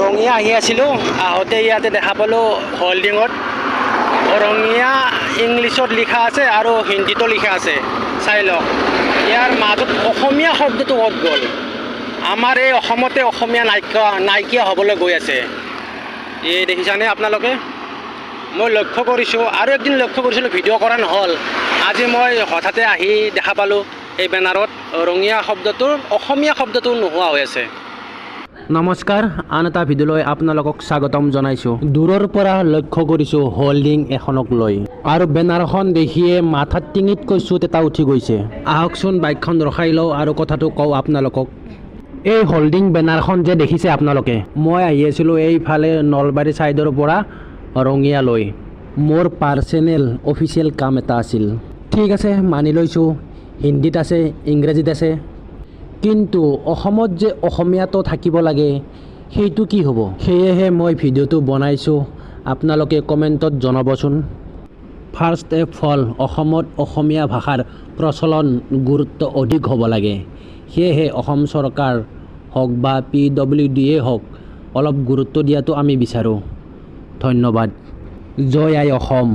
ৰঙিয়া আহি আছিলোঁ, আহোঁতে ইয়াতে দেখা পালোঁ হোল্ডিঙত ৰঙিয়া ইংলিছত লিখা আছে আৰু হিন্দীতো লিখা আছে। চাই লওক ইয়াৰ মাজত অসমীয়া শব্দটো ক'ত গ'ল। আমাৰ এই অসমতে অসমীয়া নাইকিয়া হ'বলৈ গৈ আছে। এই দেখিছানে আপোনালোকে? মই লক্ষ্য কৰিছোঁ, আৰু একদিন লক্ষ্য কৰিছিলোঁ, ভিডিঅ' কৰা নহ'ল। আজি মই হঠাতে আহি দেখা পালোঁ এই বেনাৰত ৰঙিয়া শব্দটোৰ অসমীয়া শব্দটো নোহোৱা হৈ আছে। নমস্কাৰ, আন এটা ভিডিঅ'লৈ আপোনালোকক স্বাগতম জনাইছোঁ। দূৰৰ পৰা লক্ষ্য কৰিছোঁ হোল্ডিং এখনক লৈ, আৰু বেনাৰখন দেখিয়ে মাথাত টিঙিতকৈ চুট এটা উঠি গৈছে। আহকচোন বাইকখন ৰখাই লওঁ আৰু কথাটো কওঁ আপোনালোকক। এই হোল্ডিং বেনাৰখন যে দেখিছে আপোনালোকে, মই আহি আছিলোঁ এইফালে নলবাৰী ছাইডৰ পৰা ৰঙিয়ালৈ। মোৰ পাৰ্চনেল অফিচিয়েল কাম এটা আছিল। ঠিক আছে, মানি লৈছোঁ, হিন্দীত আছে, ইংৰাজীত আছে, কিন্তু অসমত যে অসমীয়াটো থাকিব লাগে সেইটো কি হ'ব? সেয়েহে মই ভিডিঅ'টো বনাইছোঁ, আপোনালোকে কমেণ্টত জনাবচোন। ফাৰ্ষ্ট অফ অল, অসমত অসমীয়া ভাষাৰ প্ৰচলন গুৰুত্ব অধিক হ'ব লাগে। সেয়েহে অসম চৰকাৰ হওক বা PWDয়ে হওক, অলপ গুৰুত্ব দিয়াটো আমি বিচাৰোঁ। ধন্যবাদ। জয় আই অসম।